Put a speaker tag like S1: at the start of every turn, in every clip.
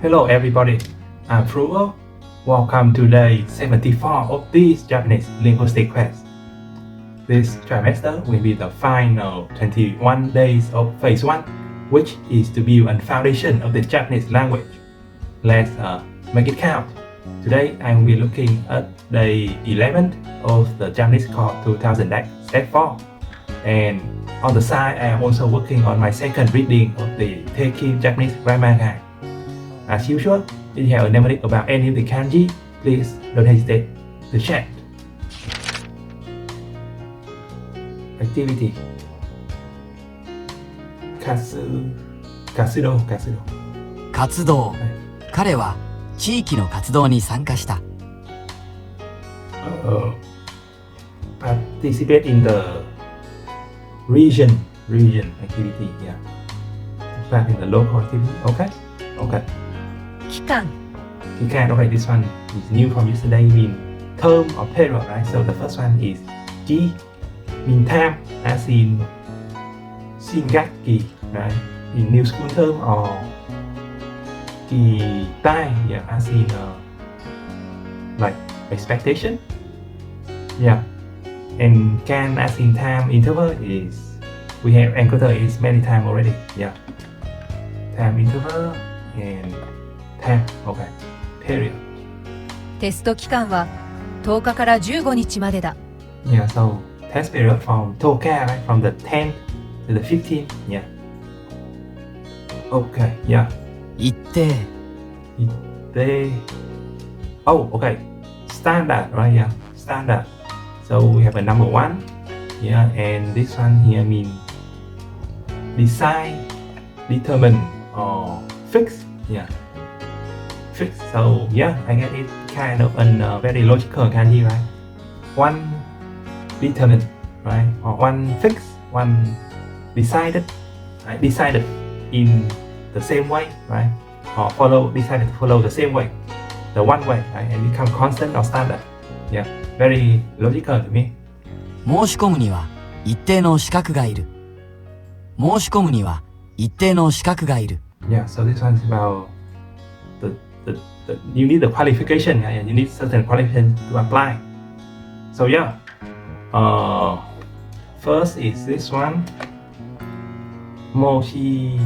S1: Hello everybody, I'm Frugal. Welcome to day 74 of this Japanese linguistic class. This trimester will be the final 21 days of phase 1, which is to build a foundation of the Japanese language. Let's make it count. Today I will be looking at day 11 of the Japanese course 2000 step 4. And on the side I am also working on my second reading of the Taking Japanese Grammar Guide. As usual, if you have a mnemonic about any of the kanji, please don't hesitate to chat. Activity. Katsudo.
S2: 活動、彼は地域の活動に参加した。
S1: Participate in the region activity. Yeah. Participate in the local activity. Okay.
S2: 期間
S1: Okay, this one is new from yesterday, mean term or period, right? So the first one is Ji, mean time, as in Shingaki, right? In new school term, or Ki Tai, yeah, as in like expectation. Yeah. And Kan as in time interval is, we have encountered it many times already. Yeah. Time interval and time, okay, period.
S3: テスト期間は10日から15日までだ。
S1: Yeah, so test period from 10th, right? From the 10th to the 15th. Yeah. Okay, yeah.
S2: 一定
S1: They. Oh, okay. Standard, right? Yeah, standard. So we have a number 1. Yeah, and this one here mean decide, determine, or fix. Yeah. Fix. So yeah, I get it kind of a very logical kanji, right? One determined, right? Or one fix, one decided, right? Decided in the same way, right? Or decided to follow the same way, the one way, right? And become constant or standard. Yeah, very logical to me.
S2: 申し込むには一定の資格がいる。申し込むには一定の資格がいる。
S1: Yeah, so this one's about you need the qualification, yeah? You need certain qualification to apply. So yeah, first is this one, mochi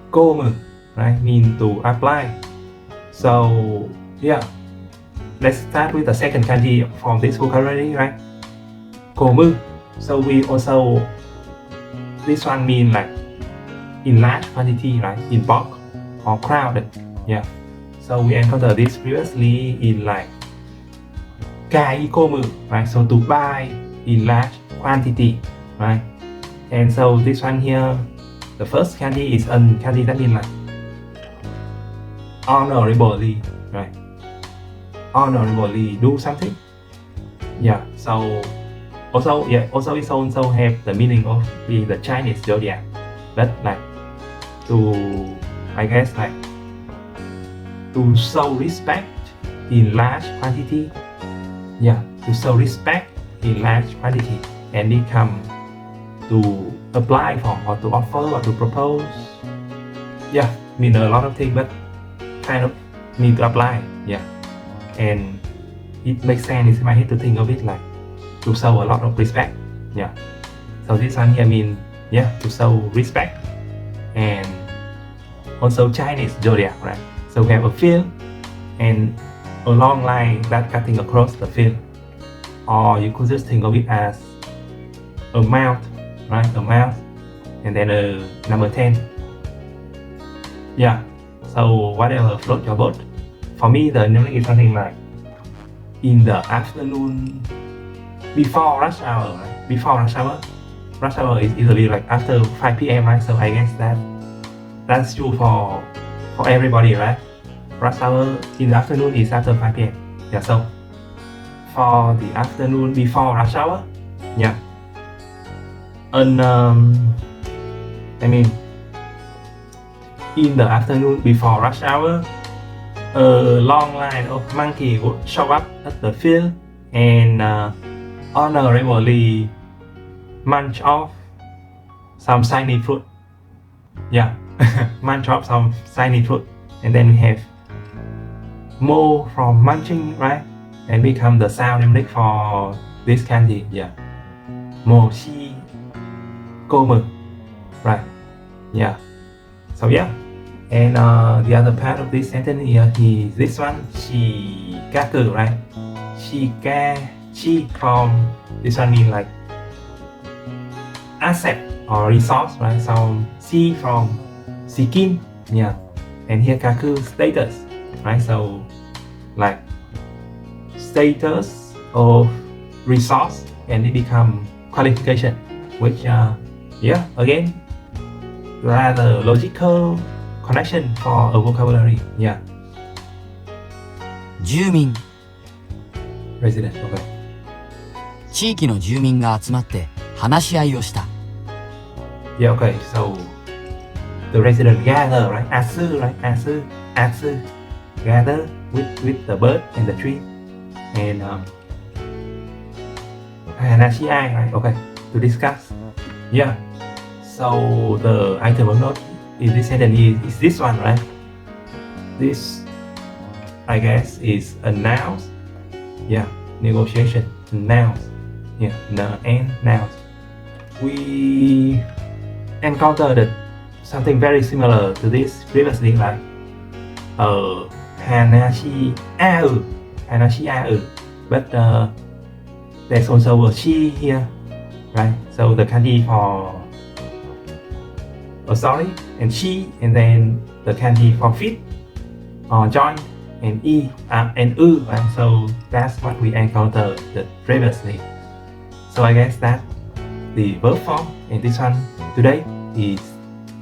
S1: gomu, right? Mean to apply. So yeah, let's start with the second kanji from this vocabulary, right? Gomu. So we also, this one mean like in large quantity, right? In bulk or crowded. Yeah. So we encountered this previously in like kai komu, right? So to buy in large quantity, right? And so this one here, the first kanji is an kanji that means like honorably, right? Honorably do something. Yeah. So also it also have the meaning of being the Chinese zodiac, but like to, I guess, like to show respect in large quantity. Yeah, to show respect in large quantity, and it come to apply for, or to offer, or to propose. Yeah, mean a lot of things, but kind of need to apply. Yeah, and it makes sense in my head to think of it like to show a lot of respect. Yeah, so this one here mean, yeah, to show respect. And also Chinese zodiac, right? So we have a field and a long line that cutting across the field, or you could just think of it as a mount, right? A mount, and then a number 10. Yeah, so whatever float your boat. For me, the meaning is something like in the afternoon before rush hour, right? Before rush hour. Rush hour is usually like after 5 p.m., right? So I guess that's true for everybody, right? Rush hour in the afternoon is after 5 p.m. Yeah, so for the afternoon before rush hour, yeah. And I mean, in the afternoon before rush hour, a long line of monkeys would show up at the field and honorably munch off some shiny fruit. Yeah, munch off some shiny fruit. and then we have mo from munching, right? And become the sound mnemonic for this kanji. Yeah. Mo shi komu, right? Yeah. So yeah. And the other part of this sentence here is this one, shikaku, right? Shi from this one means like asset or resource, right? So shi from seeking, yeah. And here kaku status, right? So like status of resource, and it become qualification, which yeah, again rather logical connection for a vocabulary. Yeah.
S2: 住民
S1: Resident. Okay.
S2: 地域の住民が集まって話し合いをした。
S1: Yeah. Okay. So the resident gather, right? Asu, right? Asu gather with the bird and the tree, and Hanashiai, right? Okay. To discuss. Yeah. So the item of note in this sentence is this one, right? This, I guess, is a noun. Yeah, negotiation, nouns. Yeah, and nouns. We encountered something very similar to this previously, like hanashi au, but there's also a she here, right? So the kanji for sorry and she, and then the kanji for fit or join and and right? So that's what we encountered previously. So I guess that the verb form in this one today is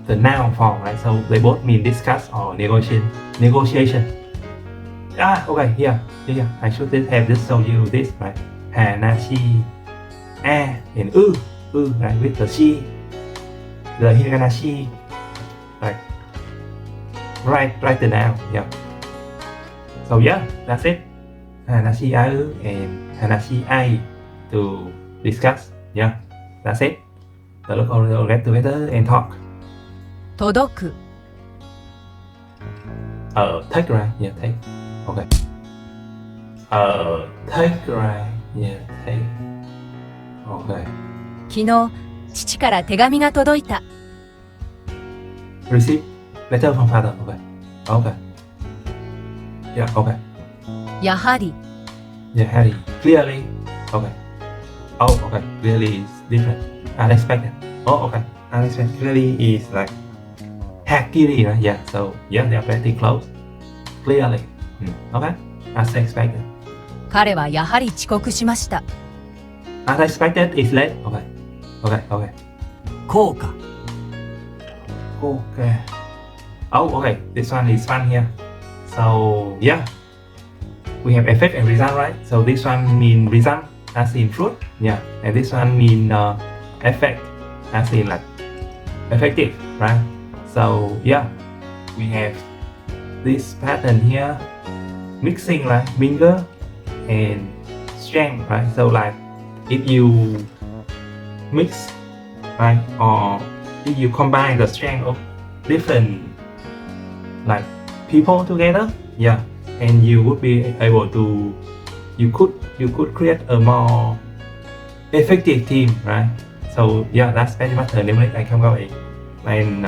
S1: the noun form, right? So they both mean discuss or negotiation. Okay, yeah. I should have just show you this, right? Hanashi and right, with the she, the hiragana like write the noun. Yeah. So yeah, that's it. Hanashi and hanashi ai to discuss. Yeah, that's it. So let's all get together and talk.
S3: 届く
S1: Take right. Yeah, take. Okay. Take right. Yeah, take. Okay.
S3: 昨日父から手紙が届いた
S1: Receive letter from father. Okay. Yeah. Okay.
S3: やはり
S1: Yeah, Harry. Clearly. Okay. Oh, okay. Clearly is different. Unexpected. Oh, okay. Unexpected. Clearly is like hackily, right? Yeah. So yeah, they are pretty close. Clearly. Okay. As expected.
S3: 彼はやはり遅刻しました
S1: As expected is late. Okay. Okay.
S2: 効果
S1: Okay. Oh, okay. This one is fun here. So yeah, we have effect and result, right? So this one mean result as in fruit. Yeah. And this one mean effect as in like effective, right? So yeah, we have this pattern here, mixing, right? Mingle and strength, right? So like if you mix, right, or if you combine the strength of different like people together, yeah, and you would be able to, you could create a more effective team, right? So yeah, that's very much the mnemonic I come up with. And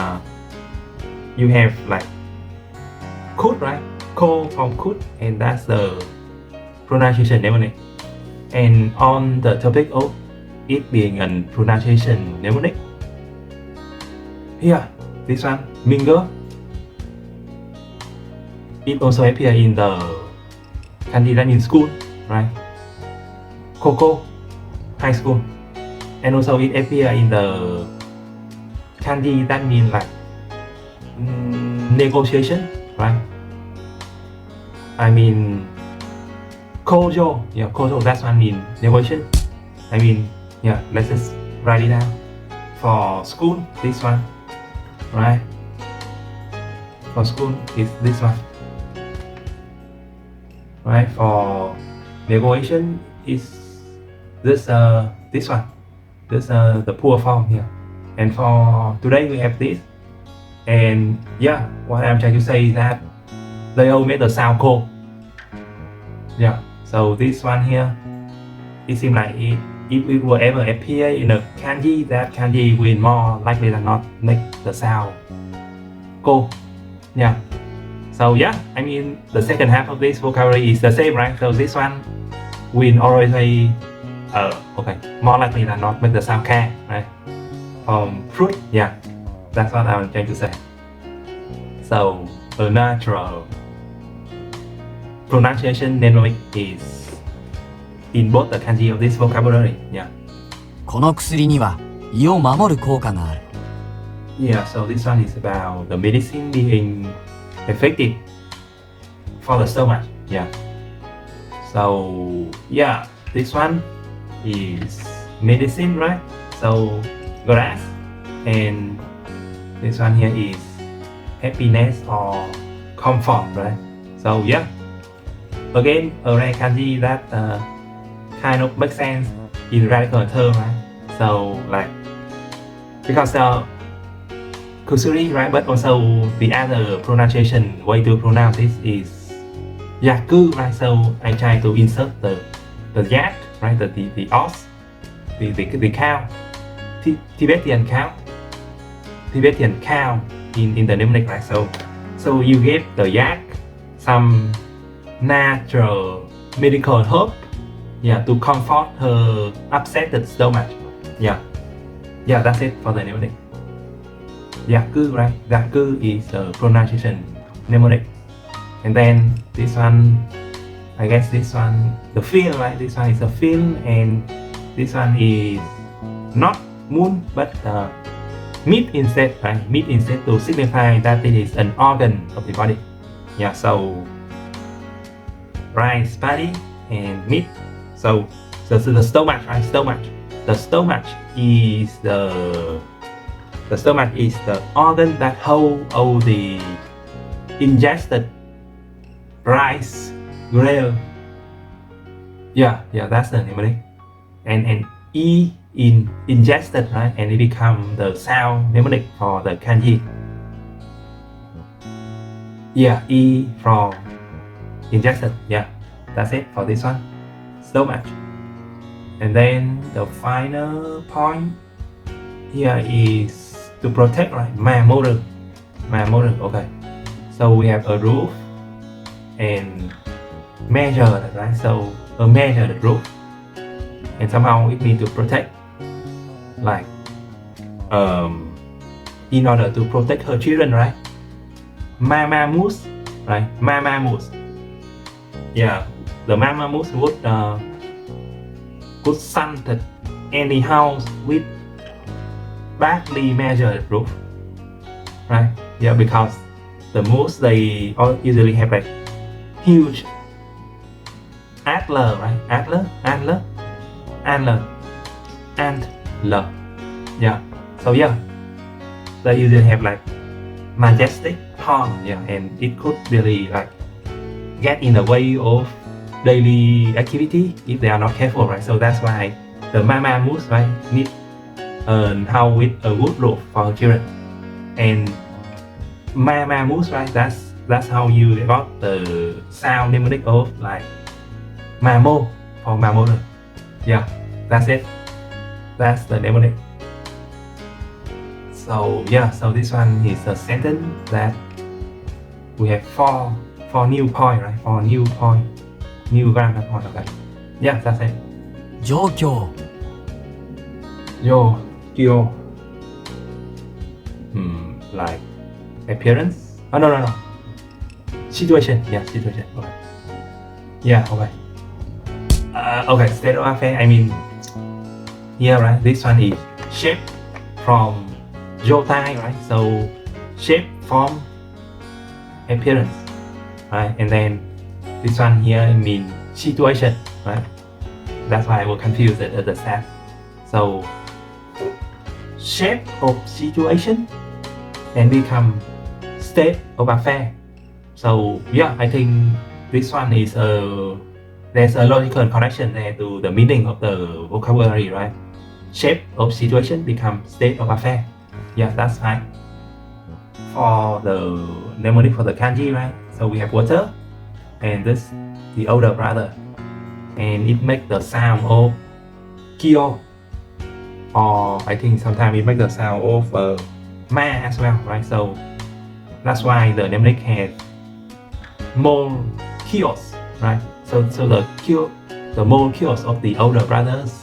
S1: you have like could, right? Co from could, and that's the pronunciation mnemonic. And on the topic of it being a pronunciation mnemonic, here, this one, mingle, it also appears in the kanji that means school, right? Koko, high school. And also it appears in the kanji that means like negotiation, right? I mean kojo, yeah, kojo, that's one mean negotiation. I mean, yeah, let's just write it down. For school, this one, right? For school is this one, right? For negotiation is this one, this the poor form here. And for today we have this. And yeah, what I'm trying to say is that they all make the sound ko. Yeah, so this one here, it seems like if it will ever appear in a kanji, that kanji will more likely than not make the sound ko. Yeah. So yeah, I mean the second half of this vocabulary is the same, right? So this one will always say, okay, more likely than not make the sound ka, right? Fruit, yeah, that's what I'm trying to say. So a natural pronunciation mnemonic is in both the kanji of this vocabulary. Yeah.
S2: この薬には胃を守る効果がある。
S1: Yeah, so this one is about the medicine being effective for the stomach. Yeah. So yeah, this one is medicine, right? So grass, and this one here is happiness or comfort, right? So yeah, again a rare kanji that kind of makes sense in radical term, right? So like because kusuri, right? But also the other pronunciation way to pronounce this is yaku, right? So I try to insert the yak, right? The ox, the cow, Tibetan cow in the mnemonic, right? So you give the yak some natural medical herb, yeah, to comfort her upset stomach. Yeah, that's it for the mnemonic. Yaku, right? Yaku is a pronunciation mnemonic. And then this one, I guess this one, the feel, right? This one is a feel, and this one is not moon, but meat instead, right? Meat instead to signify that it is an organ of the body. Yeah, so rice, patty, and meat. So the stomach, right? The stomach is the organ that holds all the ingested rice, grain. Yeah, that's the mnemonic. And E in ingested, right? And it becomes the sound mnemonic for the kanji. Yeah, E from ingested. Yeah, that's it for this one. Stomach. And then the final point here is to protect, right? Mamoru. Okay. So we have a roof and measure, right? So a measure the roof, and somehow it means to protect, like in order to protect her children, right? Mama moose, right? Mama moose. Yeah, the mama moose would slanted any house with badly measured roof, right? Yeah, because the moose, they all usually have like huge antler, right? Antler. Yeah. So yeah, they usually have like majestic horn. Yeah, and it could really like get in the way of daily activity if they are not careful, right? So that's why the mama moose, right, need a house with a wood roof for her children. And mama moose, right, that's how you got the sound mnemonic of like mamo for mamoru. Yeah, that's it. That's the mnemonic. So yeah, so this one is a sentence that we have four new point, right? Four new point, new grammar point. Okay. Yeah, that's it.
S2: 状況
S1: Yo. Like appearance. Oh no. Situation. Yeah, situation. Okay. Yeah. Okay. Okay. State of affair. I mean, yeah, right. This one is shape from jotai, right? So shape, form, appearance, right? And then this one here means situation, right? That's why I was confused at the start. So shape of situation and become state of affair. So yeah, I think this one is there's a logical connection there to the meaning of the vocabulary, right? Shape of situation become state of affair. Yeah, that's right. For the mnemonic for the kanji, right? So we have water, and this the older brother, and it makes the sound of kyo, or I think sometimes it makes the sound of ma as well, right? So that's why the mnemonic has more kyos, right? So the more kyos of the older brothers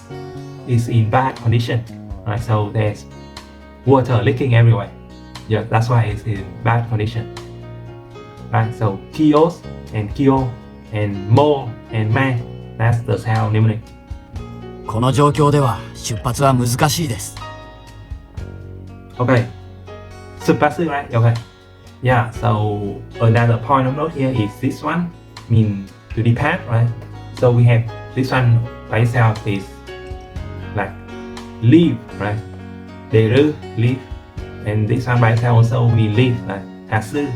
S1: is in bad condition, right? So there's water leaking everywhere. Yeah, that's why it's in bad condition, right? So kyos and kyo and mo and ma, that's the sound mnemonic.
S2: この状況では出発は難しいです。
S1: Okay, suppasu, right? Okay. Yeah, so another point of note here is this one mean to depart, right? So we have this one by itself is like leave, right? Deru, leave. And this one by itself also mean leave, right? Hasu.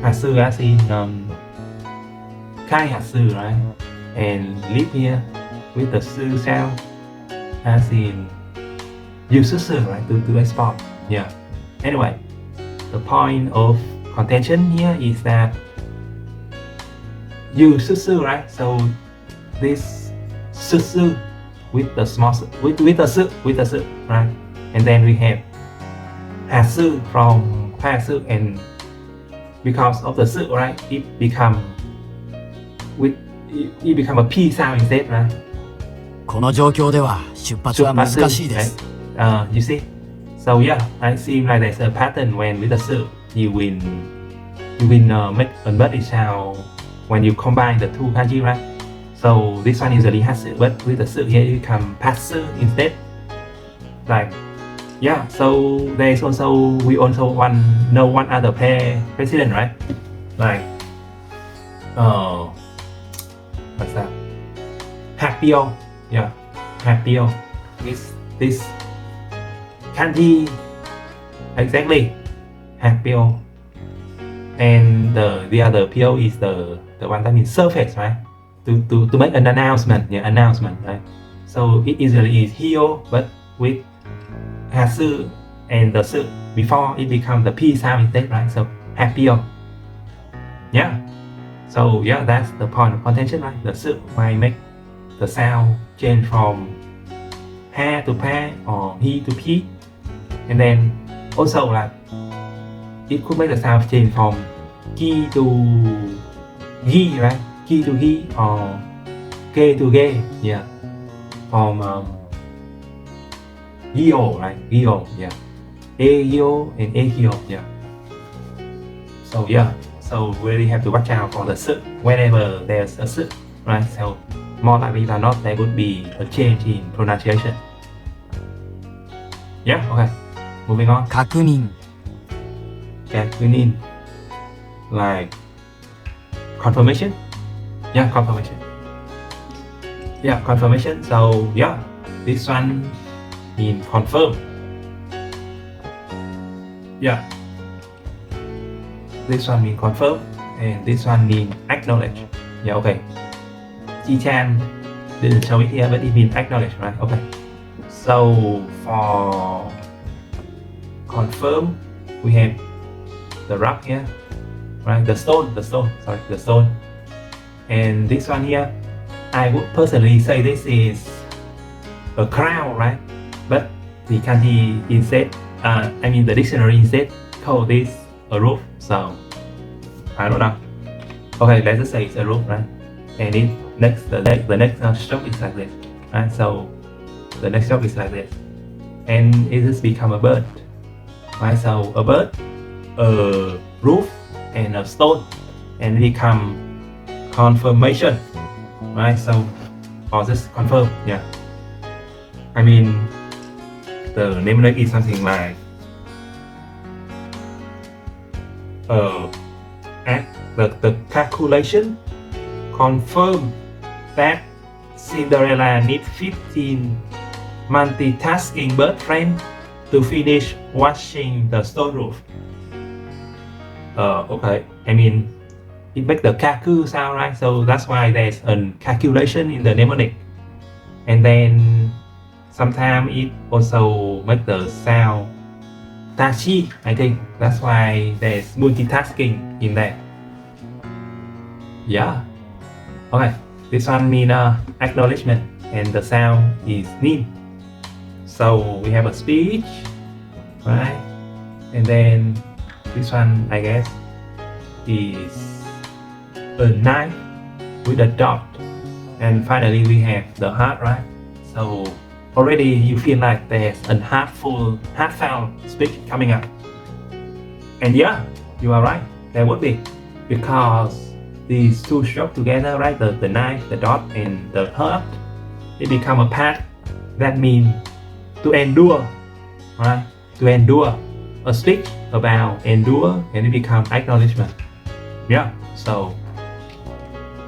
S1: Hasu as in kai hasu, right? And leave here with the su sound as in yususu, right? To export. Yeah. Anyway, the point of contention here is that yususu, right? So this susu with the small with the su, right? And then we have hasu from hasu, and because of the su, right? It become a p sound instead, right?
S2: この状況では出発は難しいです。
S1: You see, so yeah, I see like there's a pattern when with the su you will make a body sound when you combine the two kanji, right? So this one usually hasu, but with the su here it become pasu instead. Like yeah, so there's also we also know one other pair precedent, right? Like what's that? Happyo. Yeah, happyo. This kanji exactly happyo, and the other pyo is the one that means surface, right? To make an announcement, yeah, announcement, right? So it usually is hyo, but with hasu and the su before it becomes the p sound instead, right? So happyo. Yeah. So yeah, that's the point of contention, right? The su might make the sound change from ha to pa or he to p, and then also like it could make the sound change from ki to gi, right? Ki to gi or ge to ge, yeah. From gyo, right? Gyo, yeah. Egyo and egyo, yeah. So yeah, so really have to watch out for the su whenever there's a su, right? So more likely than not there would be a change in pronunciation. Yeah, okay. Moving on.
S2: 確認
S1: Kakunin. Like confirmation. Yeah, confirmation. Yeah, confirmation. So yeah, this one mean confirm. Yeah. This one mean confirm, and this one mean acknowledge. Yeah, okay. Ji-chan didn't show it here, but it means acknowledge, right? Okay. So for confirm, we have the rock here, right? The stone. And this one here, I would personally say this is a crown, right? But the kanji instead, the dictionary instead call this a roof. So I don't know. Okay, let's just say it's a roof, right? And the next stroke is like this, right? So the next stroke is like this, and it just become a bird, right? So a bird, a roof, and a stone, and it become confirmation, right? So or just confirm, yeah. I mean, the mnemonic is something like the calculation confirm that Cinderella needs 15 multitasking bird friends to finish watching the stone roof. Okay, I mean it makes the kaku sound, right? So that's why there's a calculation in the mnemonic, and then sometimes it also makes the sound tachi. I think that's why there's multitasking in there. Yeah. Okay. This one mean acknowledgement, and the sound is nin. So we have a speech, right? And then this one, I guess, is a knife with a dot. And finally, we have the heart, right? So already you feel like there's a heartfelt speech coming up. And yeah, you are right. There would be, because these two strokes together, right? The knife, the dot, and the heart, it become a part that means to endure, right? To endure. A speech about endure, and it become acknowledgement. Yeah. So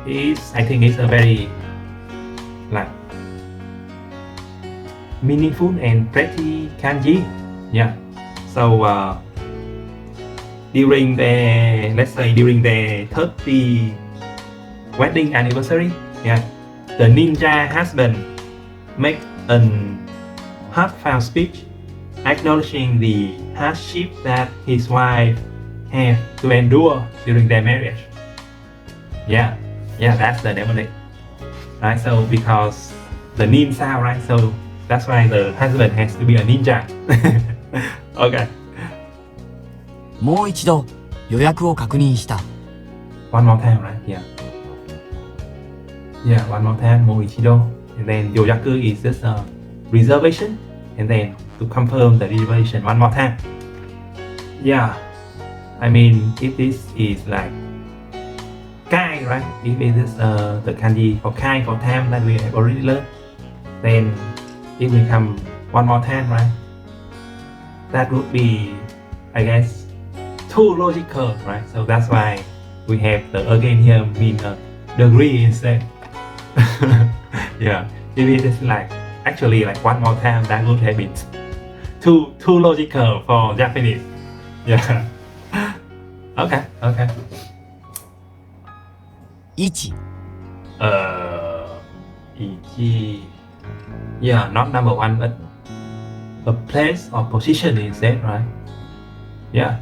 S1: I think it's a very like meaningful and pretty kanji. Yeah. So during the, let's say during the 30 wedding anniversary, yeah, the ninja husband make an heartfelt speech acknowledging the hardship that his wife have to endure during their marriage. Yeah, that's the mnemonic, right? So because the nin sound, right? So that's why the husband has to be a ninja. Okay.
S2: もう一度予約を確認した。
S1: One more time, right? Yeah. Yeah, one more time, もう一度. And then 予約 is just a reservation, and then to confirm the reservation one more time. Yeah, I mean, if this is like kai, right? If it is the kanji for kai for time that we have already learned, then it will come one more time, right? That would be, I guess, too logical, right? So that's why we have the again here mean degree instead. Yeah, if it is like actually like one more time, that would have been too logical for Japanese. Yeah. Okay.
S2: 1
S1: ichi. Yeah, not number one, but a place or position instead, right? Yeah.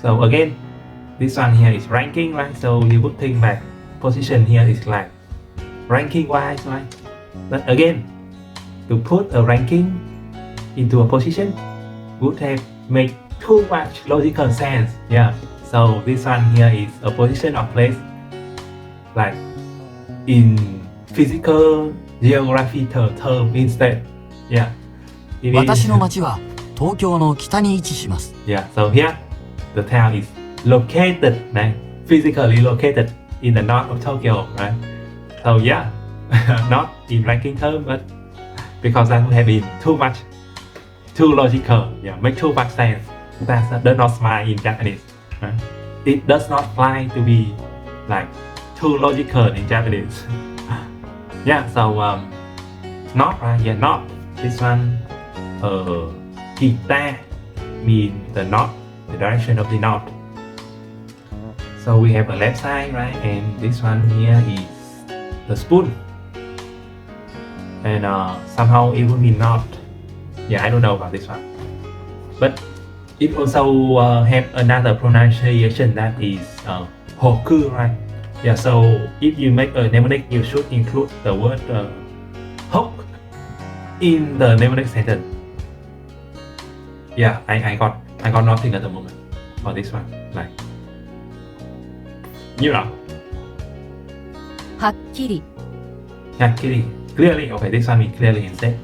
S1: So again, this one here is ranking, right? So you would think like position here is like ranking wise, right? But again, to put a ranking into a position would have made too much logical sense. Yeah. So this one here is a position or place like in physical geography term instead. Yeah.
S2: 私の町は東京の北に位置します。
S1: Yeah, so here the town is located, right? Physically located in the north of Tokyo, right? So yeah, not in ranking term, but because that would have been too logical. Yeah, make too much sense. That does not fly in Japanese. Right? It does not fly to be like too logical in Japanese. Yeah, so not, right? Yeah, not. This one, kita mean the north, the direction of the north. So we have a left side, right? And this one here is the spoon. And somehow it would be not. Yeah, I don't know about this one. But it also have another pronunciation that is hoku, right? Yeah, so if you make a mnemonic, you should include the word hook in the mnemonic sentence. Yeah, I got nothing at the moment for this one. Like, you know.
S3: はっきり
S1: Yeah, clearly. Okay, this one means clearly instead.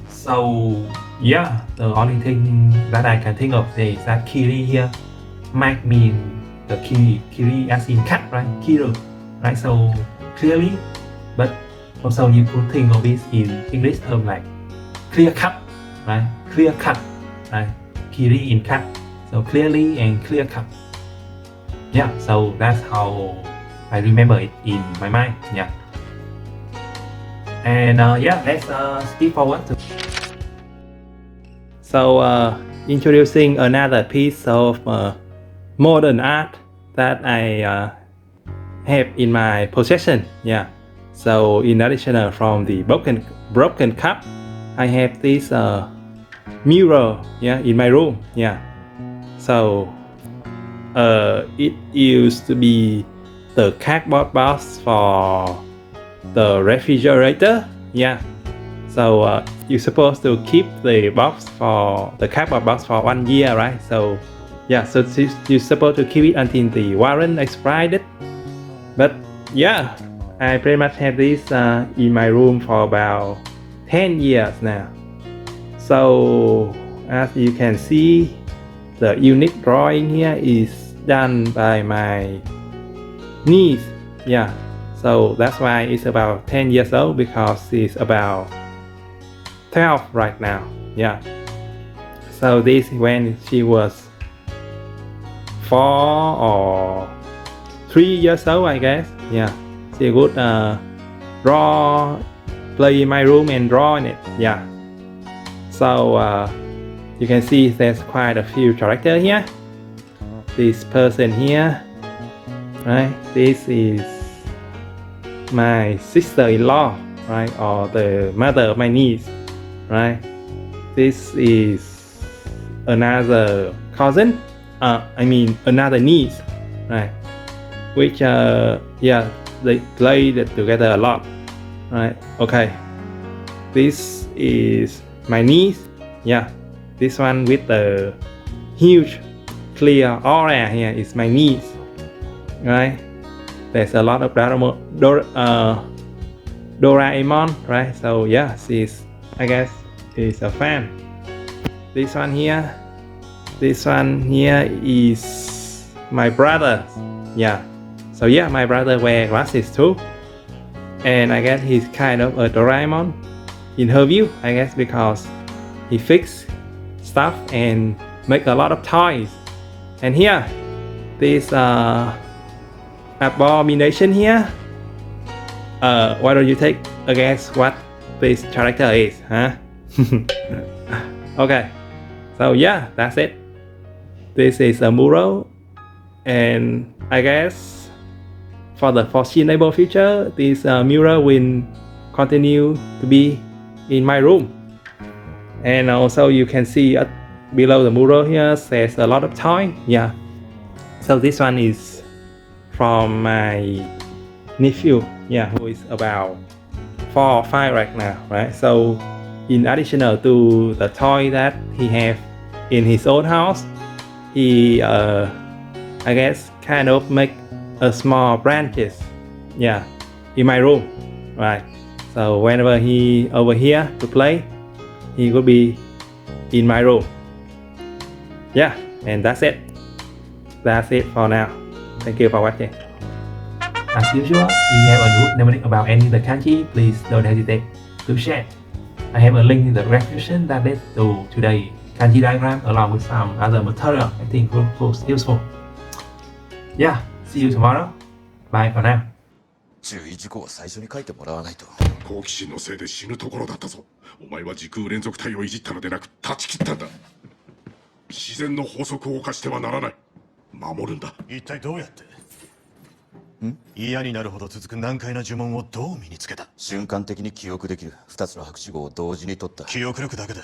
S1: So yeah, the only thing that I can think of is that kiri here might mean the kiri as in cut, right? Kiru, right? So clearly, but also you could think of this in English term like clear cut, right? Clear cut, right? Kiri in cut, so clearly and clear cut. Yeah, so that's how I remember it in my mind. Yeah. And yeah, let's skip forward to. So introducing another piece of modern art that I have in my possession. Yeah. So in addition from the broken cup, I have this mirror. Yeah, in my room. Yeah. So it used to be the cardboard box for the refrigerator. Yeah, so you're supposed to keep the cardboard box for 1 year, right? So yeah, so you're supposed to keep it until the warrant expired. But yeah, I pretty much have this in my room for about 10 years now. So as you can see, the unique drawing here is done by my niece. Yeah, so that's why it's about 10 years old, because it's about 12 right now. Yeah, so this when she was 4 or 3 years old, I guess. Yeah, she would play in my room and draw in it. Yeah, so you can see there's quite a few characters here. This person here, right? This is my sister-in-law, right? Or the mother of my niece, right? This is another cousin. I mean another niece, right? Which yeah, they played together a lot, right? Okay, this is my niece. Yeah, this one with the huge clear aura here is my niece, right? There's a lot of Doraemon, right? So yeah, I guess is a fan. This one here is my brother. Yeah, so yeah, my brother wears glasses too, and I guess he's kind of a Doraemon in her view, I guess, because he fix stuff and make a lot of toys. And here, this abomination here. Why don't you take a guess what this character is, huh? Okay, so yeah, that's it. This is a mural, and I guess for the foreseeable future, this mural will continue to be in my room. And also you can see below the mural here there's a lot of toys. Yeah, so this one is from my nephew, yeah, who is about 4 or 5 right now, right? So in addition to the toy that he have in his own house, he I guess kind of make a small branches, yeah, in my room, right? So whenever he over here to play, he will be in my room. Yeah, and that's it for now. Thank you for watching. As usual, if you have a good mnemonic about any of the kanji, please don't hesitate to share. I have a link in the description that led to today's kanji diagram along with some other material I think proves useful. Yeah, see you tomorrow. Bye for now.
S4: 注意事項を最初に書いてもらわないと。
S5: 好奇心のせいで死ぬところだったぞ。お前は時空連続体をいじったのでなく断ち切ったんだ。自然の法則を犯してはならない。守るんだ。
S6: 一体どうやって？嫌になるほど続く難解な呪文をどう身につけた？
S4: 瞬間的に記憶できる2つの博士号を同時に取った。
S6: 記憶力だけで